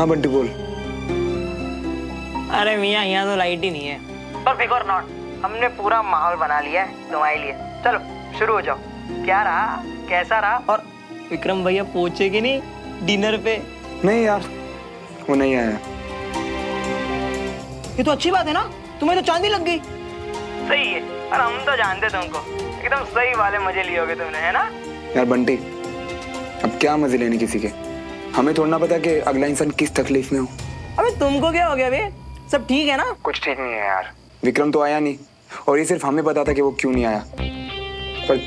हाँ बंटी बोल। अरे मियाँ यहाँ तो लाइट ही नहीं है। पर फिकर नॉट, हमने पूरा माहौल बना लिया है तुम्हारे लिए। चलो शुरू हो जाओ। क्या रहा, कैसा रहा? और विक्रम भैया पहुंचे कि नहीं डिनर पे? नहीं यार, वो नहीं आया। ये तो अच्छी बात है ना, तुम्हें तो चांदी लग गई। सही है, और हम तो जानते तुमको एकदम सही वाले मजे लियोगे तुमने, है ना? यार बंटी, अब क्या मजे लेने किसी के? हमें थोड़ा ना पता कि अगला इंसान किस तकलीफ में हो। अबे तुमको क्या हो गया बे? सब ठीक है ना? कुछ ठीक नहीं है यार। विक्रम तो आया नहीं, और ये सिर्फ हमें पता था कि वो क्यों नहीं आया। पर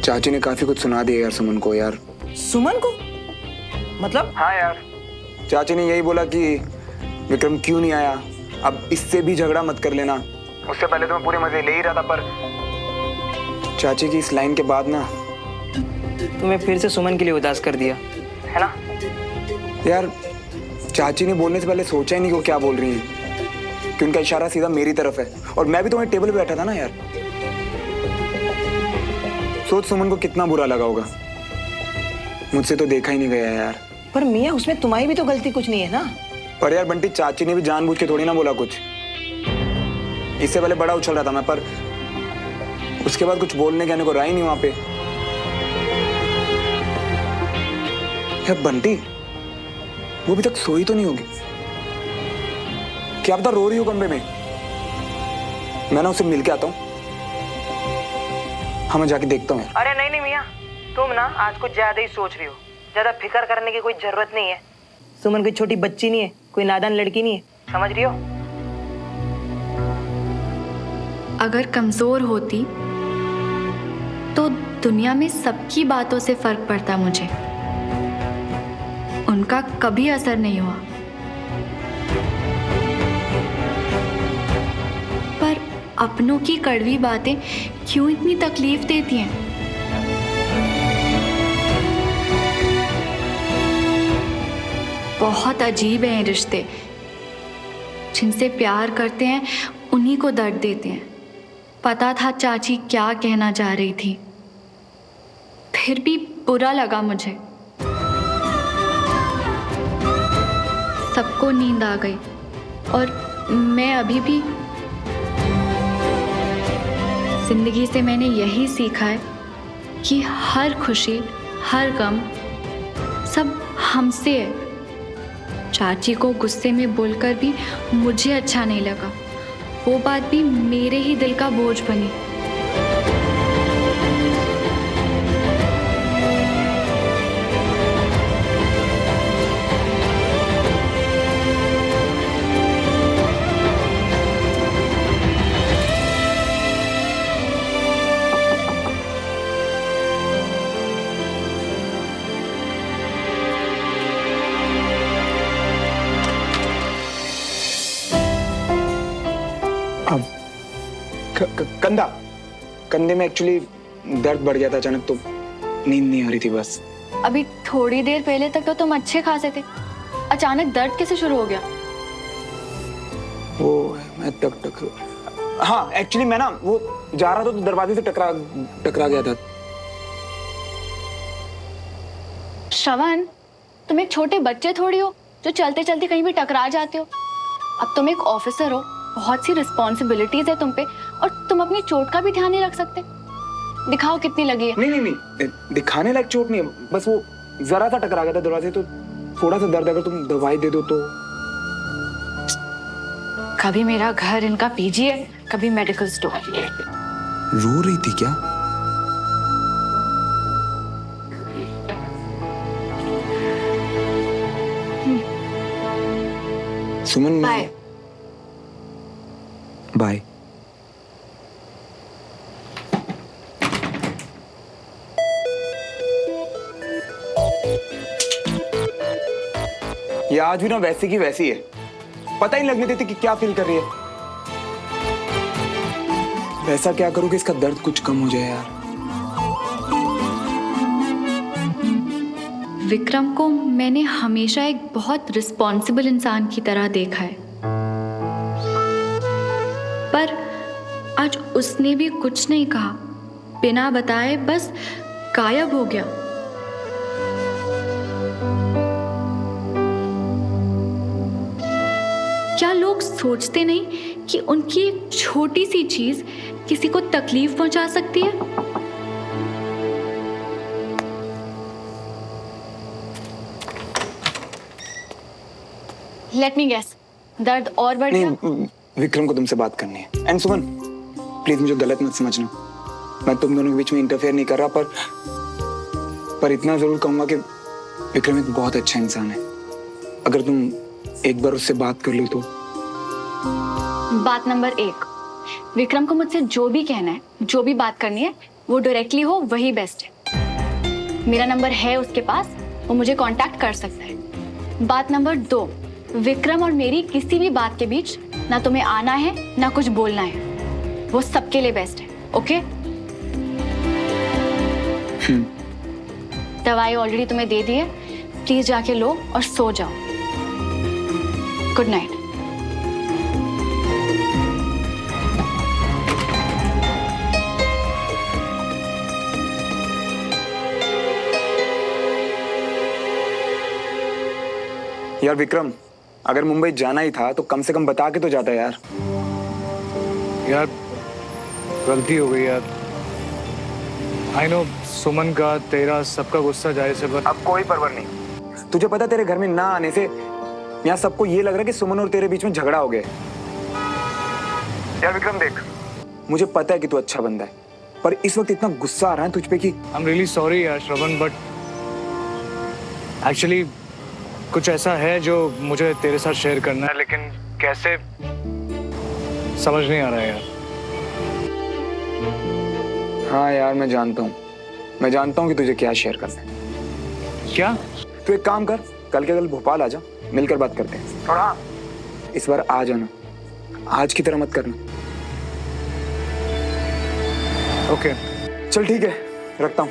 चाची ने काफी कुछ सुना दिया यार सुमन को। यार सुमन को? मतलब? हाँ यार, चाची ने यही बोला कि विक्रम क्यों नहीं आया, अब इससे भी झगड़ा मत कर लेना। उससे पहले तो मैं पूरे मजे ले ही रहा था, पर चाची की इस लाइन के बाद ना तुम्हें फिर से सुमन के लिए उदास कर दिया है ना? यार चाची ने बोलने से पहले सोचा ही नहीं कि वो क्या बोल रही है, कि उनका इशारा सीधा मेरी तरफ है, और मैं भी तो वहीं टेबल पे बैठा था ना यार। सोच सुमन को कितना बुरा लगा होगा। मुझसे तो देखा ही नहीं गया यार। पर मियाँ उसमें तुम्हारी भी तो गलती कुछ नहीं है ना? पर यार बंटी, चाची ने भी जानबूझ के थोड़ी ना बोला कुछ। इससे पहले बड़ा उछल रहा था मैं, पर उसके बाद कुछ बोलने कहने को रहा ही नहीं वहां पे। यार बंटी, वो अभी तक सोई तो नहीं होगी? क्या पता रो रही हो कमरे में। मैं ना उससे मिल के आता हूँ। हाँ मैं जाके देखता हूँ यार। अरे नहीं नहीं मियाँ, तुम ना आज कुछ ज्यादा ही सोच रही हो। ज्यादा फिक्र करने की कोई जरूरत नहीं है। सुमन कोई छोटी बच्ची नहीं है, कोई नादान लड़की नहीं है, समझ रही हो? अगर कमजोर होती तो दुनिया में सबकी बातों से फर्क पड़ता मुझे। उनका कभी असर नहीं हुआ। पर अपनों की कड़वी बातें क्यों इतनी तकलीफ देती हैं? बहुत अजीब हैं ये रिश्ते। जिनसे प्यार करते हैं उन्हीं को दर्द देते हैं। पता था चाची क्या कहना चाह रही थी, फिर भी बुरा लगा मुझे। सबको नींद आ गई और मैं अभी भी। जिंदगी से मैंने यही सीखा है कि हर खुशी, हर गम सब हमसे है। चाची को गुस्से में बोलकर भी मुझे अच्छा नहीं लगा। वो बात भी मेरे ही दिल का बोझ बनी। अब कंधा, कंधे में एक्चुअली दर्द बढ़ गया था अचानक, तो नींद नहीं आ रही थी बस। अभी थोड़ी देर पहले तक तो तुम अच्छे खासे थे, अचानक दर्द कैसे शुरू हो गया? वो मैं हाँ एक्चुअली मैं ना वो जा रहा था तो दरवाजे से टकरा गया था। श्रवण, तुम एक छोटे बच्चे थोड़ी हो जो चलते चलते कहीं भी टकरा जाते हो। अब तुम एक ऑफिसर हो, बहुत सी रिस्पॉन्सिबिलिटीज है तुम पे, और तुम अपनी चोट का भी ध्यान नहीं रख सकते। दिखाओ कितनी लगी है। नहीं, दिखाने लायक चोट नहीं है, बस वो जरा सा टकरा गया था दरवाजे, तो थोड़ा सा दर्द। अगर तुम दवाई दे दो तो। कभी मेरा घर इनका पीजी है, कभी मेडिकल स्टोर। रो रही थी क्या? सुमन, बाय बाय। ये आज भी ना वैसी की वैसी है। पता ही नहीं लगने देती कि क्या फील कर रही है। वैसा क्या करूं कि इसका दर्द कुछ कम हो जाए यार। विक्रम को मैंने हमेशा एक बहुत रिस्पॉन्सिबल इंसान की तरह देखा है, पर आज उसने भी कुछ नहीं कहा, बिना बताए बस गायब हो गया। क्या लोग सोचते नहीं कि उनकी एक छोटी सी चीज किसी को तकलीफ पहुंचा सकती है? लेट मी गेस, दर्द और बढ़ गया? नहीं, विक्रम को तुमसे बात करनी है। एंड सुमन, प्लीज मुझे गलत मत समझना, मैं तुम दोनों के बीच में इंटरफेयर नहीं कर रहा, पर इतना जरूर कहूंगा कि विक्रम एक बहुत अच्छा इंसान है। अगर तुम एक बार उससे बात कर लो तो। बात नंबर 1, विक्रम को मुझसे जो भी कहना है, जो भी बात करनी है, वो डायरेक्टली हो वही बेस्ट है। मेरा नंबर है उसके पास, वो मुझे कांटेक्ट कर सकता है। बात नंबर 2, विक्रम और मेरी किसी भी बात के बीच ना तुम्हें आना है ना कुछ बोलना है, वो सबके लिए बेस्ट है। ओके? दवाई ऑलरेडी तुम्हें दे दी है, प्लीज जाके लो और सो जाओ। Good night. यार विक्रम, अगर मुंबई जाना ही था तो कम से कम बता के तो जाता यार। यार गलती हो गई यार। आई नो, सुमन का तेरा सबका गुस्सा जायज है, पर अब कोई परवाह नहीं। तुझे पता तेरे घर में ना आने से यहाँ सबको ये लग रहा है कि सुमन और तेरे बीच में झगड़ा हो गया। यार विक्रम देख, मुझे पता है कि तू अच्छा बंदा है, पर इस वक्त इतना गुस्सा आ रहा है तुझ पे कि आई एम रियली सॉरी यार श्रवण, बट एक्चुअली कुछ ऐसा है जो मुझे तेरे साथ शेयर करना है, लेकिन कैसे समझ नहीं आ रहा है यार। हाँ यार, मैं जानता हूँ कि तुझे क्या शेयर करना है। क्या? तू एक काम कर, कल के कल भोपाल आ जा, मिलकर बात करते हैं। और हाँ, इस बार आ जाना, आज की तरह मत करना। ओके चल ठीक है, रखता हूँ।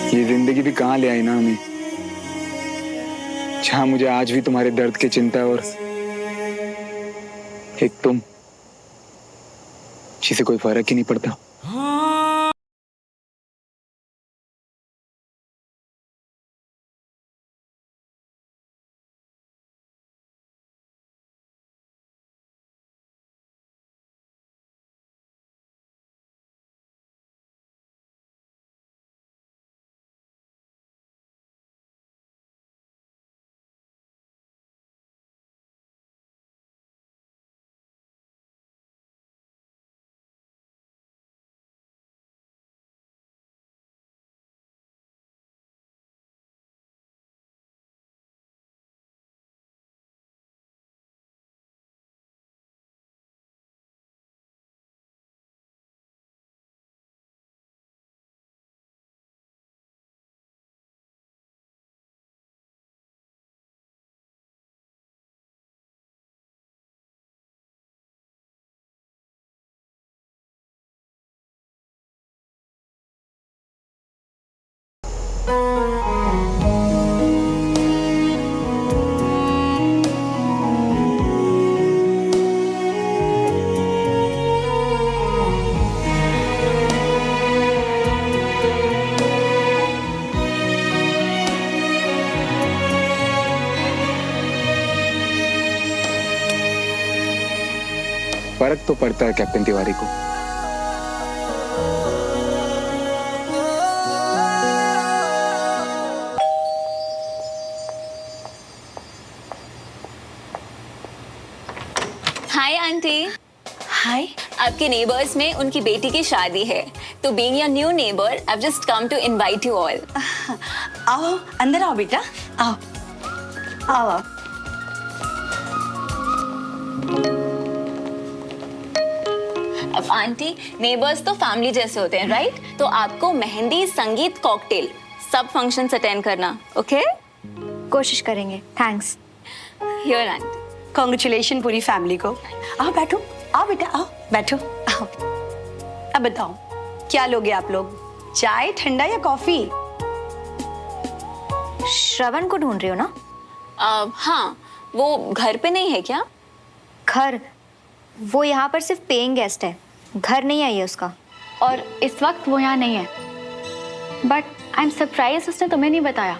ये जिंदगी भी कहाँ ले आई ना हमें, जहां मुझे आज भी तुम्हारे दर्द की चिंता है, और एक तुम जिसे कोई फर्क ही नहीं पड़ता। फर्क तो पड़ता है कैप्टन तिवारी को। Hi aunty. हाय। आपके नेबर्स में उनकी बेटी की शादी है, तो being your new neighbour I have just come to invite you all. आओ अंदर आओ बेटा, आओ आओ आओ। अब आंटी, नेबर्स तो फैमिली जैसे होते हैं, राइट? तो आपको मेहंदी, संगीत, कॉकटेल सब फंक्शंस अटेंड करना, ओके? कोशिश करेंगे। थैंक्स। Here aunty. कॉन्ग्रेचुलेशन पूरी फैमिली को। आओ बैठो, आओ बेटा, आओ बैठो, आओ। अब बताओ क्या लोगे आप लोग, चाय, ठंडा या कॉफी? श्रवण को ढूंढ रही हो ना? हाँ, वो घर पे नहीं है क्या? घर? वो यहाँ पर सिर्फ पेइंग गेस्ट है, घर नहीं आई है उसका, और इस वक्त वो यहाँ नहीं है। बट आई एम सरप्राइज उसने तुम्हें नहीं बताया।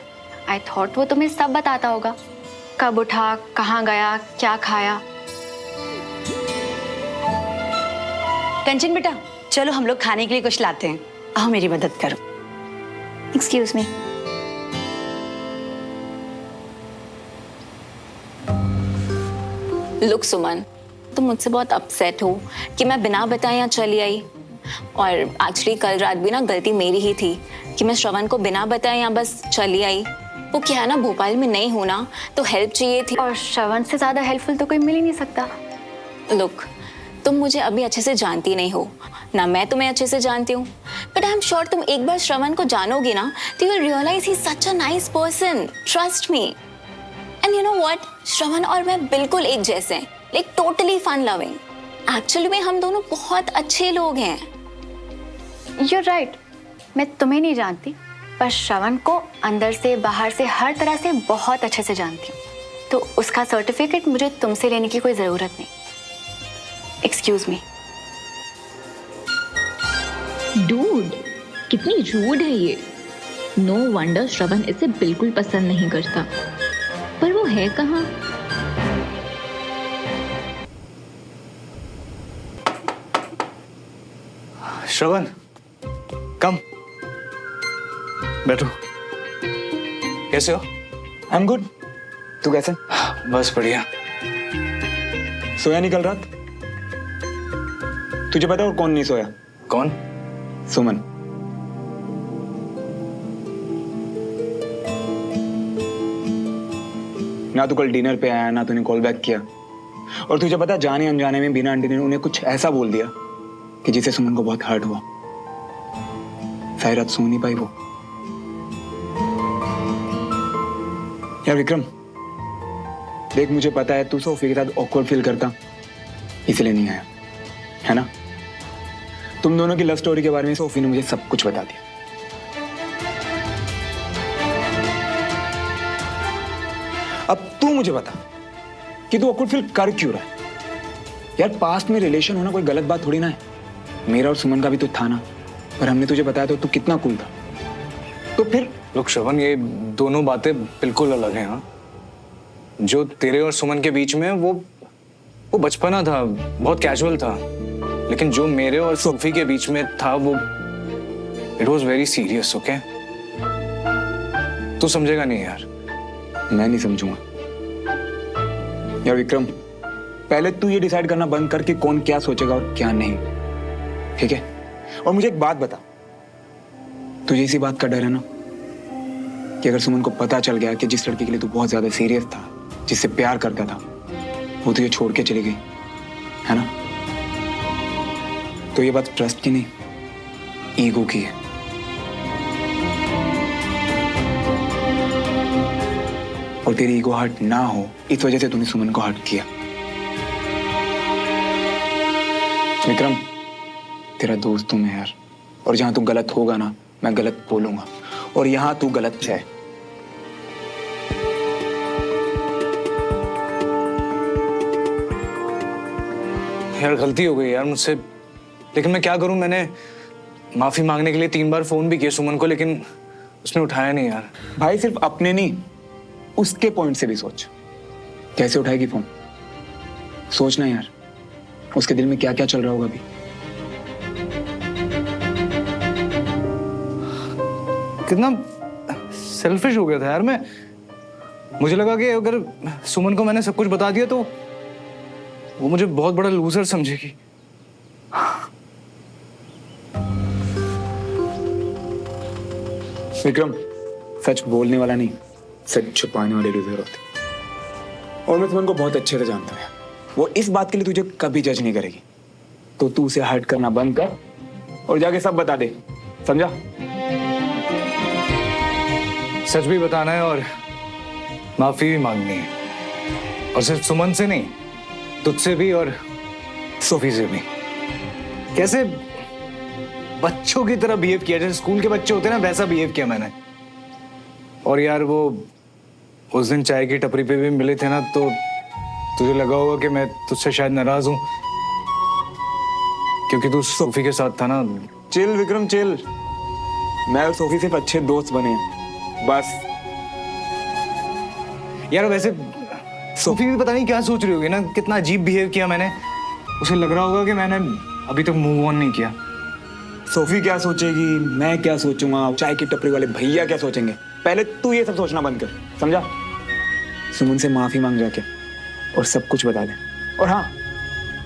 आई थॉट वो तुम्हें सब बताता होगा, कब उठा, कहाँ गया, क्या खाया। कंचन बेटा, चलो हम लोग खाने के लिए कुछ लाते हैं, आओ मेरी मदद करो। Excuse me. लुक सुमन, तुम मुझसे बहुत अपसेट हो कि मैं बिना बताए यहाँ चली आई, और एक्चुअली कल रात भी ना गलती मेरी ही थी कि मैं श्रवण को बिना बताए यहाँ बस चली आई। वो क्या है ना, भोपाल में नहीं हूँ ना, तो हेल्प चाहिए थी। और श्रवण से ज्यादा हेल्पफुल तो कोई मिल ही नहीं सकता। लुक, तुम मुझे अभी अच्छे से जानती नहीं हो ना, मैं तुम्हें अच्छे से जानती हूँ, बट आई एम श्योर तुम एक बार श्रवण को जानोगी ना, तो you will realise he is such a nice person, trust me. And you know what, Shravan और मैं बिल्कुल एक जैसे हैं, like totally fun loving. Actually में हम दोनों बहुत अच्छे लोग हैं। You're right, मैं तुम्हें नहीं जानती, पर श्रवण को अंदर से बाहर से हर तरह से बहुत अच्छे से जानती हूँ, तो उसका सर्टिफिकेट मुझे तुमसे लेने की कोई जरूरत नहीं। Excuse me. डूड, कितनी रूड है ये। नो वंडर श्रवण इसे बिल्कुल पसंद नहीं करता, पर वो है कहाँ? श्रवण, कम बैठो। कैसे हो? I am good. तू कैसे? बस बढ़िया। सोया नहीं कल रात? तुझे पता है और कौन नहीं सोया? कौन? सुमन। ना तू कल डिनर पे आया, ना तूने कॉल बैक किया, और तुझे पता जाने अनजाने में बिना आंटी ने उन्हें कुछ ऐसा बोल दिया कि जिससे सुमन को बहुत हर्ट हुआ। सारी रात सो नहीं पाई वो। यार विक्रम, देख मुझे पता है तू सोफी के साथ ऑकवर्ड फील करता, इसलिए नहीं आया, है ना? तुम दोनों की लव स्टोरी के बारे में सोफी ने मुझे सब कुछ बता दिया। अब तू मुझे बता कि तू ऑकवर्ड फील कर क्यों रहा है? यार पास्ट में रिलेशन होना कोई गलत बात थोड़ी ना है। मेरा और सुमन का भी तो था ना, पर हमने तुझे बताया तो तू कितना कूल था। तो फिर लोग श्रवण, ये दोनों बातें बिल्कुल अलग हैं। हाँ, जो तेरे और सुमन के बीच में वो बचपना था, बहुत कैजुअल था, लेकिन जो मेरे और सोफी के बीच में था वो it was very serious. Okay, तू समझेगा नहीं यार। मैं नहीं समझूंगा। यार विक्रम, पहले तू ये डिसाइड करना बंद कर कि कौन क्या सोचेगा और क्या नहीं, ठीक है? और मुझे एक बात बता, तुझे इसी बात का डर है ना कि अगर सुमन को पता चल गया कि जिस लड़की के लिए तू बहुत ज्यादा सीरियस था, जिससे प्यार करता था, वो तुझे छोड़ के चली गई, है ना? तो ये बात ट्रस्ट की नहीं, ईगो की है। और तेरी ईगो हर्ट ना हो इस वजह से तूने सुमन को हर्ट किया। विक्रम, तेरा दोस्त हूं मैं यार, और जहां तू गलत होगा ना, मैं गलत बोलूंगा, और यहाँ तू गलत है। यार गलती हो गई यार मुझसे, लेकिन मैं क्या करूं। मैंने माफी मांगने के लिए 3 बार फोन भी किया सुमन को, लेकिन उसने उठाया नहीं यार। भाई सिर्फ अपने नहीं, उसके पॉइंट से भी सोच। कैसे उठाएगी फोन? सोचना यार, उसके दिल में क्या क्या चल रहा होगा अभी। कितना सेल्फिश हो गया था यार मैं। मुझे लगा कि अगर सुमन को मैंने सब कुछ बता दिया तो वो मुझे बहुत बड़ा लूजर समझेगी। विक्रम, सच बोलने वाला नहीं, सच छुपाने वाले लूजर होते। और मैं सुमन को बहुत अच्छे से जानता हूँ। वो इस बात के लिए तुझे कभी जज नहीं करेगी। तो तू उसे हर्ट करना बंद कर और जाके सब बता दे, समझा? सच भी बताना है और माफी भी मांगनी है, और सिर्फ सुमन से नहीं, तुझसे भी और सोफी से भी। कैसे बच्चों की तरह बिहेव किया, जैसे स्कूल के बच्चे होते हैं ना, वैसा बिहेव किया मैंने। और यार वो उस दिन चाय की टपरी पे भी मिले थे ना, तो तुझे लगा होगा कि मैं तुझसे शायद नाराज हूं क्योंकि तू सोफी के साथ था ना। चिल विक्रम चिल, मैं और सोफी सिर्फ अच्छे दोस्त बने हैं बस। यार वैसे सोफी भी पता नहीं क्या सोच रही होगी ना, कितना अजीब बिहेव किया मैंने। उसे लग रहा होगा कि मैंने अभी तक मूव ऑन नहीं किया। सोफी क्या सोचेगी, मैं क्या सोचूंगा, चाय की टपरी वाले भैया क्या सोचेंगे, पहले तू ये सब सोचना बंद कर, समझा? सुमन से माफी मांग जाके और सब कुछ बता दे। और हाँ,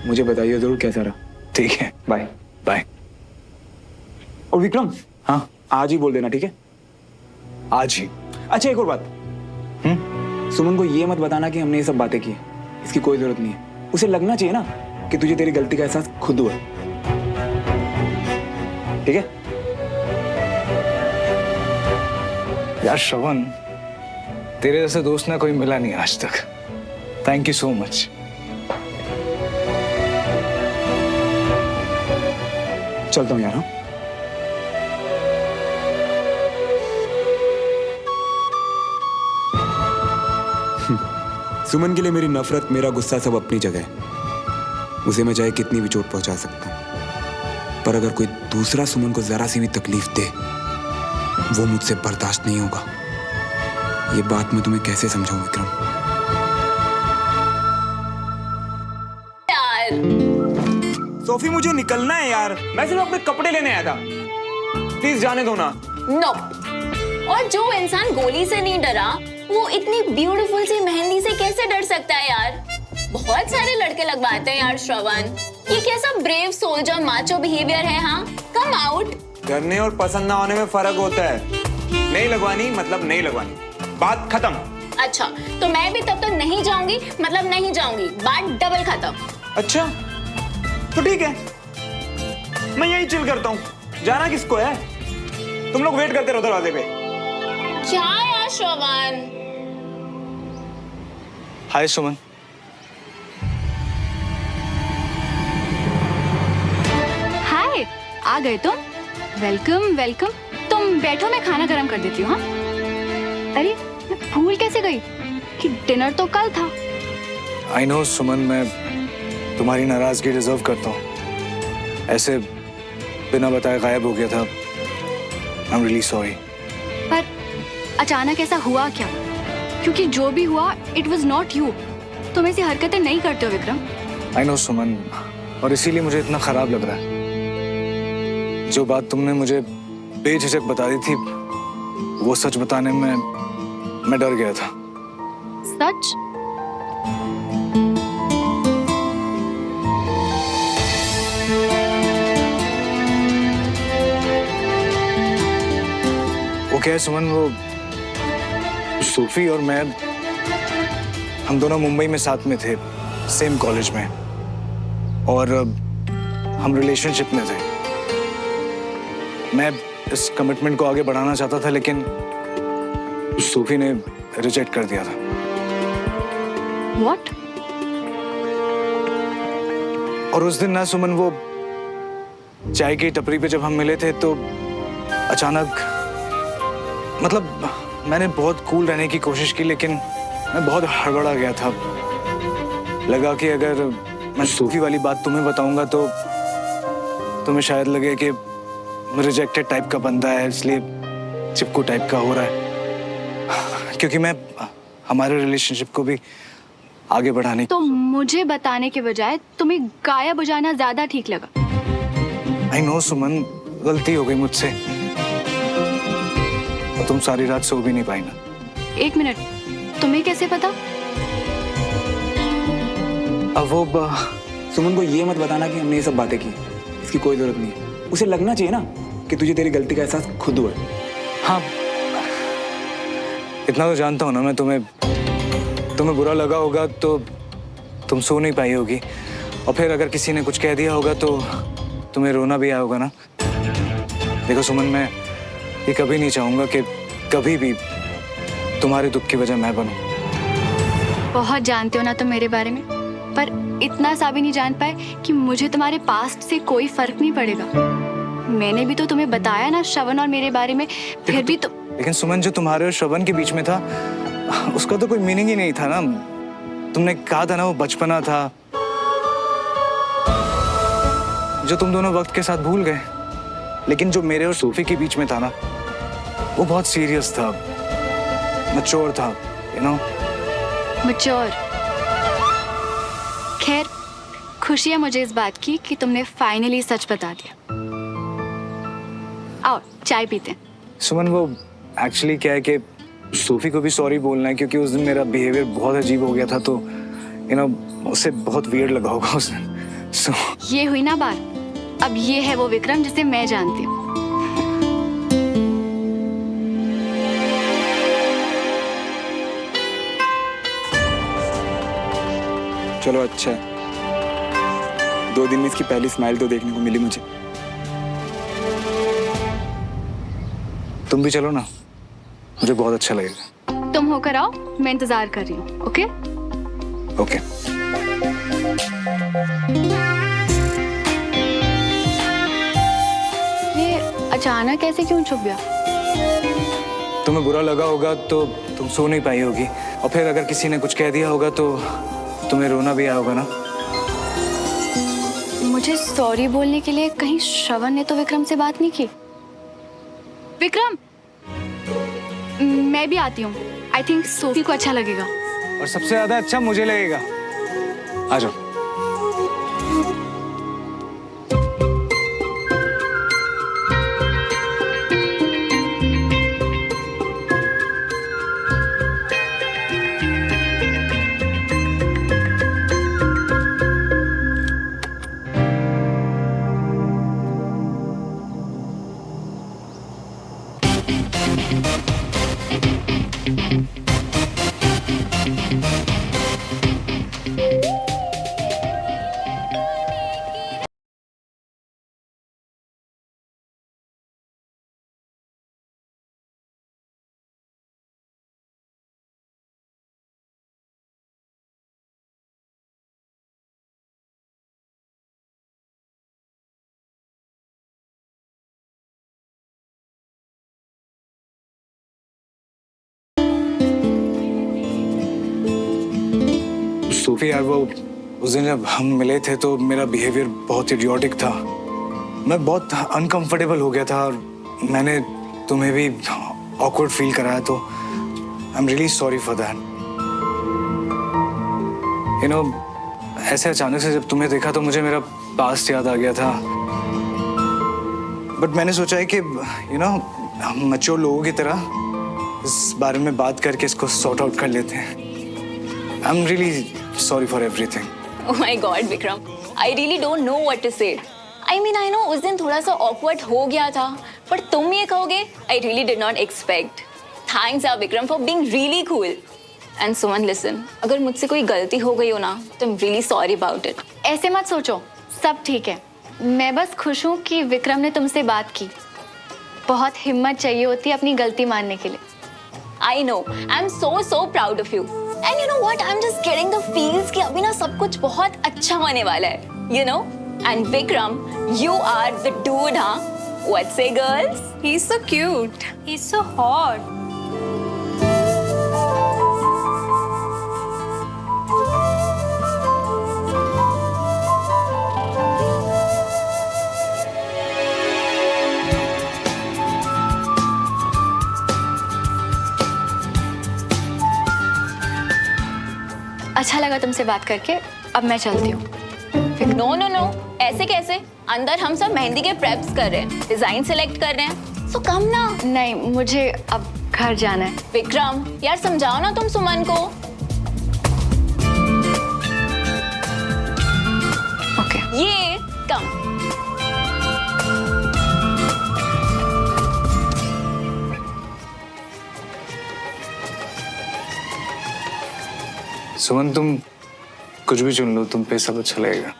मुझे बताइए जरूर कैसा रहा। ठीक है, बाय बाय। और विक्रम, हाँ आज ही बोल देना, ठीक है? आज ही। अच्छा एक और बात, सुमन को ये मत बताना कि हमने ये सब बातें की, इसकी कोई जरूरत नहीं है। उसे लगना चाहिए ना कि तुझे तेरी गलती का एहसास खुद हुआ, ठीक है? यार श्रवण, तेरे जैसे दोस्त ना कोई मिला नहीं आज तक। Thank you so much. चलता हूँ यार। हाँ? सुमन के लिए मेरी नफरत, मेरा गुस्सा सब अपनी जगह है। उसे मैं चाहे कितनी भी चोट पहुंचा सकता हूं, पर अगर कोई दूसरा सुमन को जरा सी भी तकलीफ दे, वो मुझसे बर्दाश्त नहीं होगा। ये बात मैं तुम्हें कैसे समझाऊं विक्रम? यार सोफी मुझे निकलना है यार, मैं सिर्फ अपने कपड़े लेने आया था। प्लीज जाने दो ना। नो। और जो इंसान गोली से नहीं डरा, वो इतनी ब्यूटीफुल सी मेहंदी से कैसे डर सकता है यार? बहुत सारे लड़के लगवाते हैं यार श्रवण। ये कैसा ब्रेव सोल्जर माचो बिहेवियर है? हाँ, कम आउट। करने और पसंद ना होने में फर्क होता है। नहीं लगवानी मतलब नहीं लगवानी, बात खत्म। अच्छा, तो मैं भी तब तक नहीं जाऊंगी, मतलब नहीं जाऊंगी, बात डबल खत्म। अच्छा तो ठीक है, मैं यही चिल करता हूँ। जाना किसको है? तुम लोग वेट करते रहो दरवाजे पे। क्या यार श्रवण? हाय सुमन। हाय, आ गए तुम? Welcome welcome. तुम बैठो, मैं खाना गरम कर देती हूँ। हाँ? अरे मैं भूल कैसे गई कि डिनर तो कल था। आई नो सुमन, मैं तुम्हारी नाराजगी डिजर्व करता हूँ। ऐसे बिना बताए गायब हो गया था। I am really sorry. पर अचानक ऐसा हुआ क्या? क्योंकि जो भी हुआ, इट वॉज नॉट यू। तुम ऐसी हरकतें नहीं करते हो विक्रम। आई नो सुमन, और इसीलिए मुझे इतना खराब लग रहा है। जो बात तुमने मुझे बेझिझक बता दी थी, वो सच बताने में मैं डर गया था। सच? वो क्या है सुमन, वो सूफी और मैं, हम दोनों मुंबई में साथ में थे, सेम कॉलेज में, और हम रिलेशनशिप में थे। मैं इस कमिटमेंट को आगे बढ़ाना चाहता था, लेकिन सूफी ने रिजेक्ट कर दिया था। What? और उस दिन ना सुमन, वो चाय की टपरी पे जब हम मिले थे, तो अचानक मतलब मैंने बहुत कूल रहने की कोशिश की, लेकिन मैं बहुत हड़बड़ा गया था। लगा कि अगर मैं सूफी वाली बात तुम्हें बताऊंगा तो तुम्हें शायद लगे कि रिजेक्टेड टाइप का बंदा है, इसलिए चिपकू टाइप का हो रहा है। क्योंकि मैं हमारे रिलेशनशिप को भी आगे बढ़ाने तो मुझे बताने के बजाय तुम्हें गाया बजाना ज्यादा ठीक लगा। आई नो सुमन, गलती हो गई मुझसे। और तुम सारी रात सो भी नहीं पाई ना। एक मिनट, तुम्हें कैसे पता? अब वो सुमन को ये मत बताना कि हमने ये सब बातें की। इसकी कोई जरूरत नहीं है। उसे लगना चाहिए ना कि तुझे तेरी गलती का एहसास खुद हुआ है। हाँ, इतना तो जानता हूँ ना मैं। तुम्हें बुरा लगा होगा तो तुम सो नहीं पाई होगी, और फिर अगर किसी ने कुछ कह दिया होगा तो तुम्हें रोना भी आया होगा ना। देखो सुमन, मैं ये कभी नहीं चाहूंगा कि कभी भी तुम्हारे दुख की वजह मैं बनूं। बहुत जानते हो ना तुम मेरे बारे में, पर इतना सा भी नहीं जान पाए कि मुझे तुम्हारे पास्ट से कोई फर्क नहीं पड़ेगा। मैंने भी तो तुम्हें बताया ना श्रवण और मेरे बारे में, फिर भी तो। लेकिन सुमन, जो तुम्हारे और श्रवण के बीच में था उसका तो कोई मीनिंग ही नहीं था ना। तुमने कहा था ना वो बचपना था जो तुम दोनों वक्त के साथ भूल गए। लेकिन जो मेरे और सूफी के बीच में था ना, वो बहुत सीरियस था, मैच्योर था, यू नो। मैच्योर। खैर, खुशी है मुझे इस बात की कि तुमने फाइनली सच बता दिया। आओ चाय पीते हैं। सुमन, वो एक्चुअली क्या है कि सूफी को भी सॉरी बोलना है, क्योंकि उस दिन मेरा बिहेवियर बहुत अजीब हो गया था, तो यू नो उसे बहुत वियर्ड लगा होगा उस दिन। सो ये हुई ना बात। अब ये है वो विक्रम जिसे मैं जानती हूँ। चलो अच्छा है, 2 दिन में इसकी पहली स्माइल तो देखने को मिली मुझे। तुम भी चलो ना, मुझे बहुत अच्छा लगेगा। तुम होकर आओ, मैं इंतजार कर रही हूँ। Okay okay. ये अचानक कैसे क्यों छुप गया? तुम्हें बुरा लगा होगा तो तुम सो नहीं पाई होगी, और फिर अगर किसी ने कुछ कह दिया होगा तो तुम्हें रोना भी आया होगा ना। मुझे सॉरी बोलने के लिए कहीं श्रवण ने तो विक्रम से बात नहीं की? विक्रम, मैं भी आती हूँ। आई थिंक सोफी को अच्छा लगेगा। और सबसे ज्यादा अच्छा मुझे लगेगा। आ जाओ। सूफी यार, वो उस दिन जब हम मिले थे तो मेरा बिहेवियर बहुत इडियोटिक था। मैं बहुत अनकंफर्टेबल हो गया था और मैंने तुम्हें भी ऑकवर्ड फील कराया, तो I am really sorry for that. You know, ऐसे अचानक से जब तुम्हें देखा तो मुझे मेरा पास्ट याद आ गया था। बट मैंने सोचा है कि यू नो हम मैच्योर लोगों की तरह इस बारे में बात करके इसको सॉर्ट आउट कर लेते हैं। I am really sorry for everything. Oh my God, Vikram. I really don't know what to say. I mean, I know उस दिन थोड़ा सा awkward हो गया था, पर तुम ये कहोगे, I really did not expect. Thanks, Vikram, for being really cool. And Suman, listen, अगर मुझसे कोई गलती हो गई हो ना, तो I'm really sorry about it. ऐसे मत सोचो, सब ठीक है। मैं बस खुश हूँ कि विक्रम ने तुमसे बात की। बहुत हिम्मत चाहिए होती है अपनी गलती मानने के लिए। I know. I'm so proud of you. And you know what? I'm just getting the feels कि अभी ना सब कुछ बहुत अच्छा होने वाला है. You know? And Vikram, you are the dude, हाँ? What say, girls? He's so cute. He's so hot. अच्छा लगा तुमसे बात करके, अब मैं चलती हूँ। नो नो नो, ऐसे कैसे? अंदर हम सब मेहंदी के प्रेप्स कर रहे हैं, डिजाइन सिलेक्ट कर रहे हैं। सो कम ना। नहीं, मुझे अब घर जाना है। विक्रम, यार समझाओ ना तुम सुमन को। ओके। ये कम। सुमन, तुम कुछ भी चुन लो, तुम पे सब अच्छा लगेगा।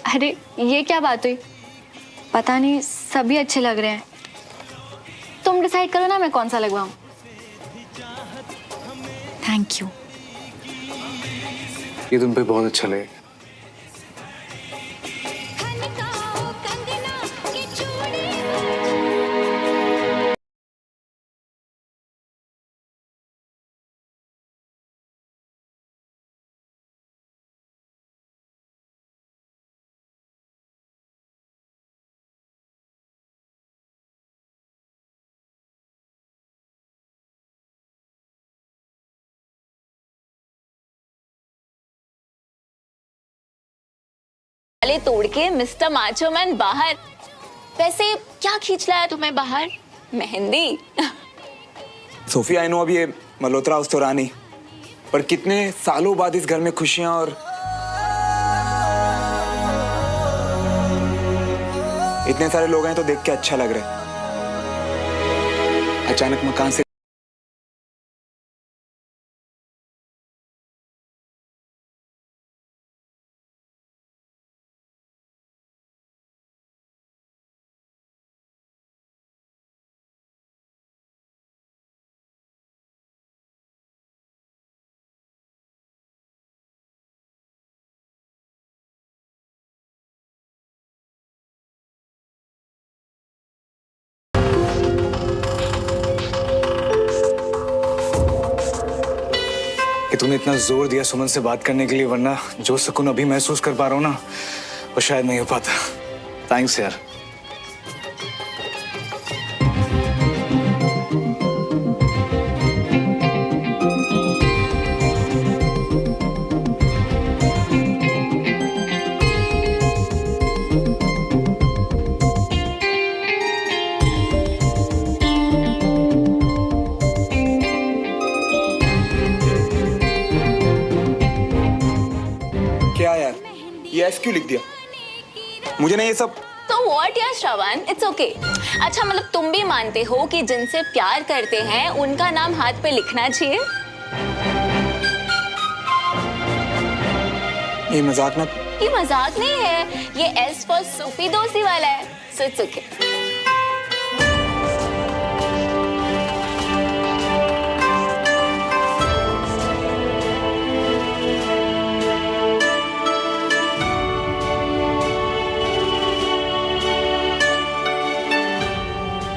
अरे ये क्या बात हुई? पता नहीं, सभी अच्छे लग रहे हैं। तुम डिसाइड करो ना मैं कौन सा लगवाऊं। Thank you. ये तुम पे बहुत अच्छा लगेगा। ताले तोड़ के मिस्टर माचो मैन बाहर। वैसे क्या खींच लाया तुम्हें बाहर? मेहंदी? सोफी, आई नो अभी ये मल्होत्रा हाउस तो रहा नहीं, पर कितने सालों बाद इस घर में खुशियां और इतने सारे लोग हैं तो देख के अच्छा लग रहा है। अचानक मकान से कि तूने इतना जोर दिया सुमन से बात करने के लिए, वरना जो सुकून अभी महसूस कर पा रहा हूँ ना, वो शायद नहीं हो पाता। थैंक्स यार। क्या यार, ये एस क्यों लिख दिया? मुझे नहीं ये सब। तो व्हाट यार श्रवण, इट्स ओके। अच्छा मतलब तुम भी मानते हो कि जिनसे प्यार करते हैं उनका नाम हाथ पे लिखना चाहिए? ये मजाक ना। ये मजाक नहीं है, ये एस फॉर सूफी दोस्ती वाला है। So it's okay.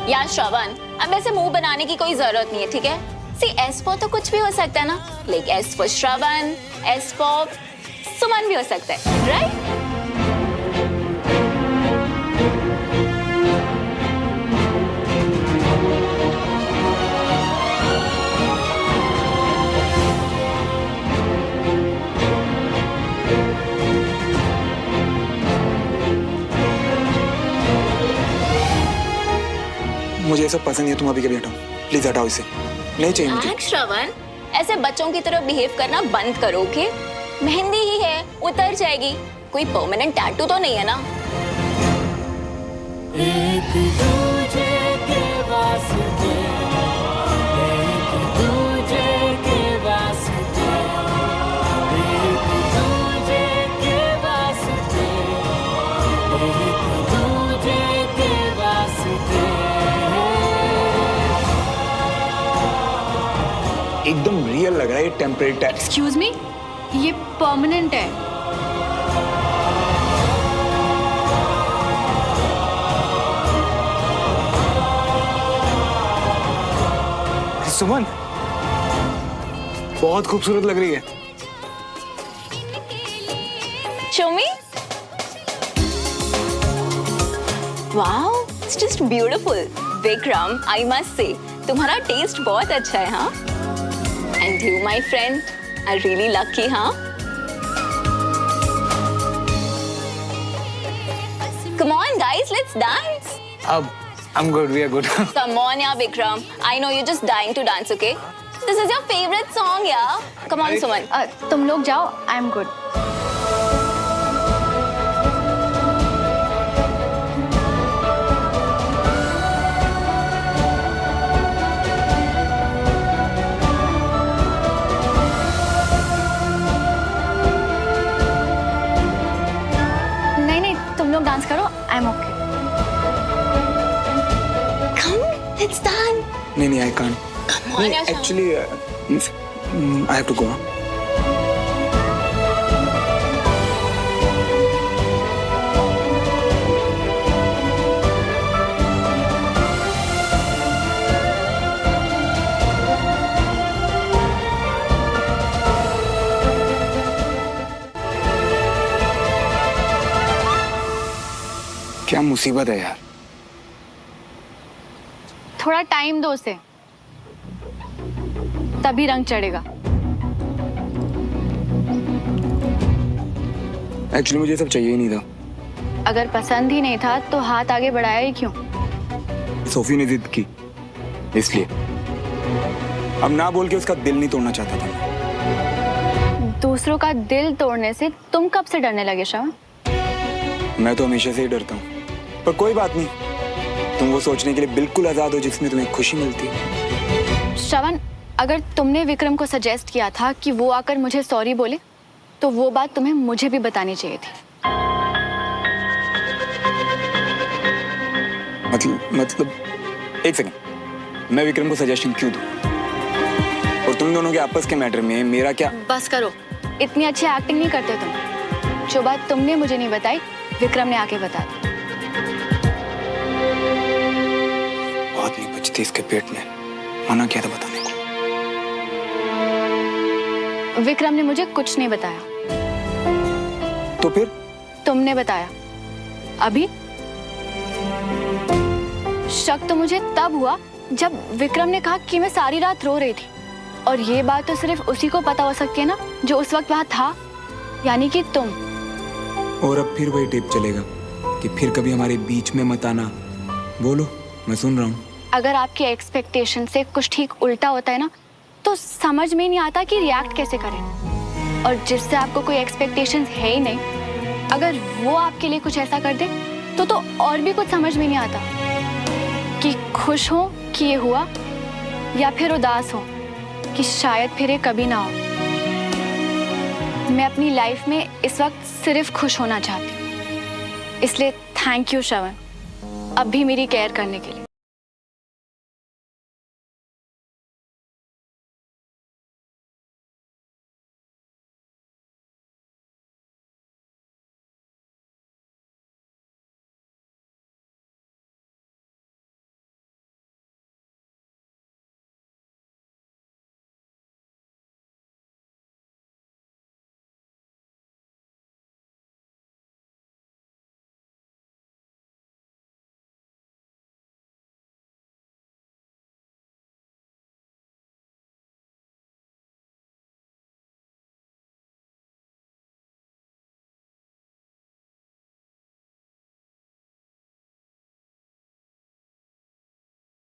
यार श्रवण, अब ऐसे मुंह बनाने की कोई जरूरत नहीं है, ठीक है? सी एस फॉर तो कुछ भी हो सकता है ना, like S for Shravan, S for Suman भी हो सकता है, राइट? मुझे ये सब पसंद नहीं है, तुम अभी के भी हटाओ, प्लीज हटाओ इसे, नहीं चाहिए मुझे। श्रवण, ऐसे बच्चों की तरह बिहेव करना बंद करो, ओके? मेहंदी ही है, उतर जाएगी, कोई परमानेंट टैटू तो नहीं है ना? एक दूजे के वास्ते, एक दूजे के वास्ते, एक दूजे के वास्ते, एक दूजे के वास्ते। एकदम रियल लग रहा है ये टेम्परेरी टैटू। एक्सक्यूज मी, ये परमानेंट है। सुमन, बहुत खूबसूरत लग रही है। Show me. Wow, it's just beautiful. Vikram, I must say, तुम्हारा टेस्ट बहुत अच्छा है, हाँ? And you, my friend, are really lucky, हाँ? Come on, guys, let's dance. अब I'm good, we are good. Come on, yeah, Vikram. I know you're just dying to dance, okay? This is your favorite song, yeah? Come on, Suman. तुम लोग जाओ, I am good. नहीं नहीं, तुम लोग dance करो, I am okay. Come, let's dance. नहीं, I can't. Come on, yeah, Sham. Actually I have to go. क्या मुसीबत है यार। थोड़ा टाइम दो उसे, तभी रंग चढ़ेगा। एक्चुअली मुझे ये सब चाहिए ही नहीं था। अगर पसंद ही नहीं था तो हाथ आगे बढ़ाया ही क्यों? सोफी ने जिद की, इसलिए। अब ना बोल के उसका दिल नहीं तोड़ना चाहता था मैं। दूसरों का दिल तोड़ने से तुम कब से डरने लगे श्रवण? मैं तो हमेशा से ही डरता हूँ, पर कोई बात नहीं। तुम वो सोचने के लिए बिल्कुल आजाद हो जिसमें तुम्हें खुशी मिलती है। श्रवण, अगर तुमने विक्रम को सजेस्ट किया था कि वो आकर मुझे सॉरी बोले, तो वो बात तुम्हें मुझे भी बतानी चाहिए थी। मतलब एक सेकंड, मैं विक्रम को सजेशन क्यों दूं? और तुम दोनों के आपस के मैटर में मेरा क्या? बस करो, इतनी अच्छी एक्टिंग नहीं करते तुम। जो बात तुमने मुझे नहीं बताई, विक्रम ने आके बता दी। बात नहीं बचती इसके पेट में, मना किया था बताने को। विक्रम ने मुझे कुछ नहीं बताया। तो फिर? तुमने बताया। अभी शक तो मुझे तब हुआ जब विक्रम ने कहा कि मैं सारी रात रो रही थी, और ये बात तो सिर्फ उसी को पता हो सकती है ना जो उस वक्त वहां था, यानी कि तुम। और अब फिर वही टेप चलेगा कि फिर कभी हमारे बीच में मत आना। बोलो, मैं सुन रहा हूँ। अगर आपके एक्सपेक्टेशन से कुछ ठीक उल्टा होता है ना, तो समझ में नहीं आता कि रिएक्ट कैसे करें। और जिससे आपको कोई एक्सपेक्टेशंस है ही नहीं, अगर वो आपके लिए कुछ ऐसा कर दे तो और भी कुछ समझ में नहीं आता कि खुश हो कि ये हुआ, या फिर उदास हो कि शायद फिर ये कभी ना हो। मैं अपनी लाइफ में इस वक्त सिर्फ खुश होना चाहती हूँ, इसलिए थैंक यू श्रवण, अब भी मेरी केयर करने के लिए।